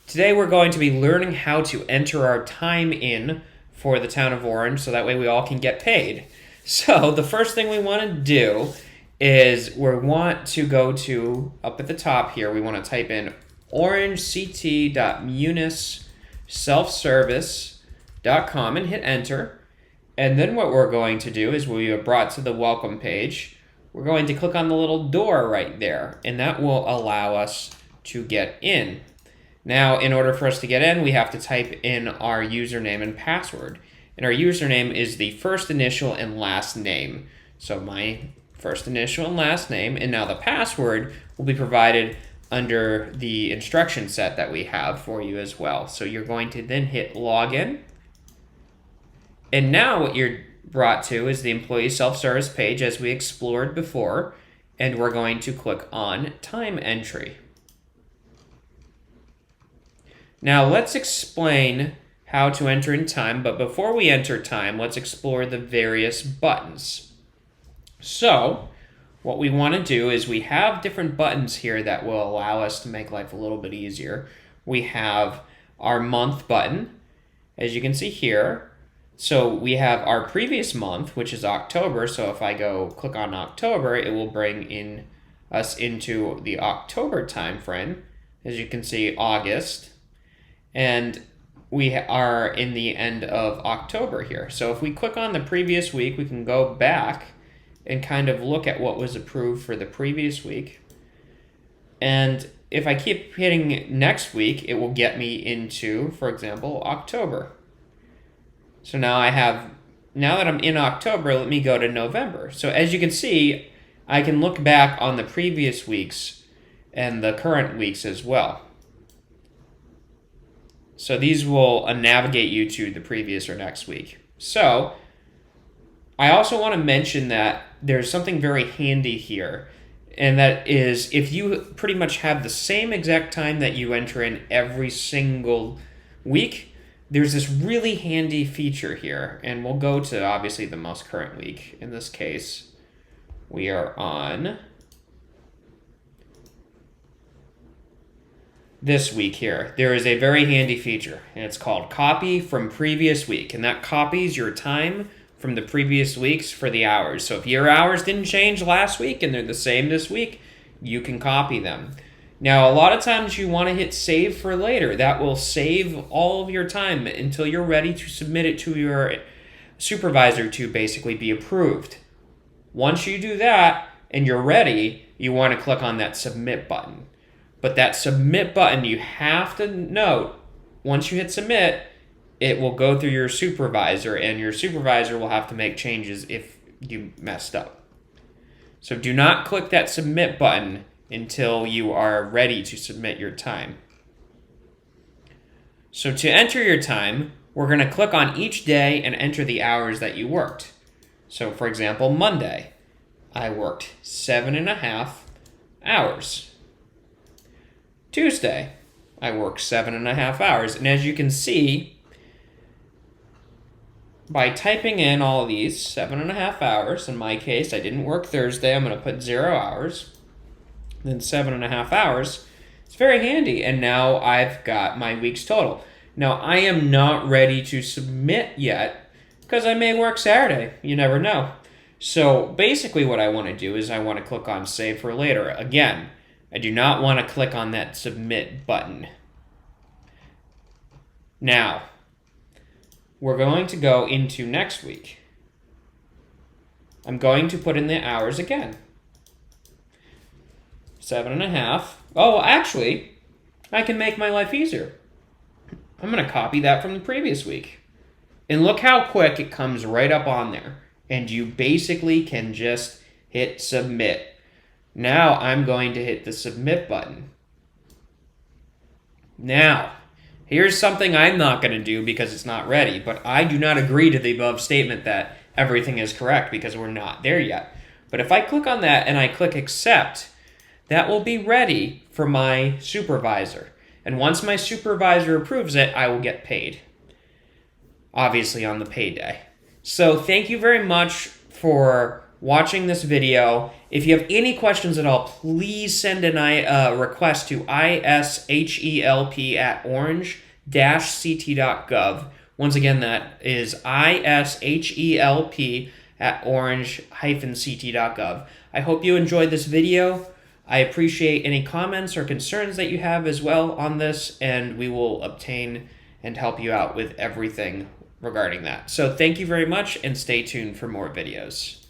Today we're going to be learning how to enter our time in for the town of Orange so that way we all can get paid. So the first thing we want to do is we want to go to, up at the top here, we want to type in orangect.munisselfservice.com and hit enter. And then what we're going to do is we are brought to the welcome page. We're going to click on the little door right there, and that will allow us to get in. Now, in order for us to get in, we have to type in our username and password. And our username is the first initial and last name. So my first initial and last name. And now the password will be provided under the instruction set that we have for you as well. So you're going to then hit login. And now what you're brought to is the employee self-service page as we explored before. And we're going to click on time entry. Now let's explain how to enter in time, but before we enter time, let's explore the various buttons. So what we want to do is we have different buttons here that will allow us to make life a little bit easier. We have our month button, as you can see here. So we have our previous month, which is October. So if I go click on October, it will bring us into the October time frame. As you can see, August. And we are in the end of October here. So if we click on the previous week, we can go back and kind of look at what was approved for the previous week. And if I keep hitting next week, it will get me into, for example, October. So now that I'm in October, let me go to November. So as you can see, I can look back on the previous weeks and the current weeks as well. So these will navigate you to the previous or next week. So I also want to mention that there's something very handy here. And that is if you pretty much have the same exact time that you enter in every single week, there's this really handy feature here. And we'll go to obviously the most current week. In this case, we are on this week here. There is a very handy feature, and it's called Copy from Previous Week, and that copies your time from the previous weeks for the hours. So if your hours didn't change last week and they're the same this week, you can copy them. Now, a lot of times you want to hit save for later. That will save all of your time until you're ready to submit it to your supervisor to basically be approved. Once you do that and you're ready, you want to click on that submit button. But that submit button, you have to note, once you hit submit, it will go through your supervisor, and your supervisor will have to make changes if you messed up. So do not click that submit button until you are ready to submit your time. So to enter your time, we're going to click on each day and enter the hours that you worked. So for example, Monday, I worked 7.5 hours. Tuesday, I worked 7.5 hours. And as you can see, by typing in all of these, 7.5 hours, in my case, I didn't work Thursday, I'm going to put 0 hours, then 7.5 hours. It's very handy, and now I've got my week's total. Now, I am not ready to submit yet, because I may work Saturday. You never know. So basically what I want to do is I want to click on Save for Later. Again, I do not want to click on that submit button. Now, we're going to go into next week. I'm going to put in the hours again. 7.5. Oh, actually, I can make my life easier. I'm going to copy that from the previous week. And look how quick it comes right up on there. And you basically can just hit submit. Now I'm going to hit the submit button. Now, here's something I'm not going to do because it's not ready, but I do not agree to the above statement that everything is correct because we're not there yet. But if I click on that and I click accept, that will be ready for my supervisor. And once my supervisor approves it, I will get paid. Obviously on the payday. So thank you very much for watching this video. If you have any questions at all, please send a request to ishelp@orange-ct.gov. Once again, that is ishelp@orange-ct.gov. I hope you enjoyed this video. I appreciate any comments or concerns that you have as well on this, and we will obtain and help you out with everything regarding that. So thank you very much, and stay tuned for more videos.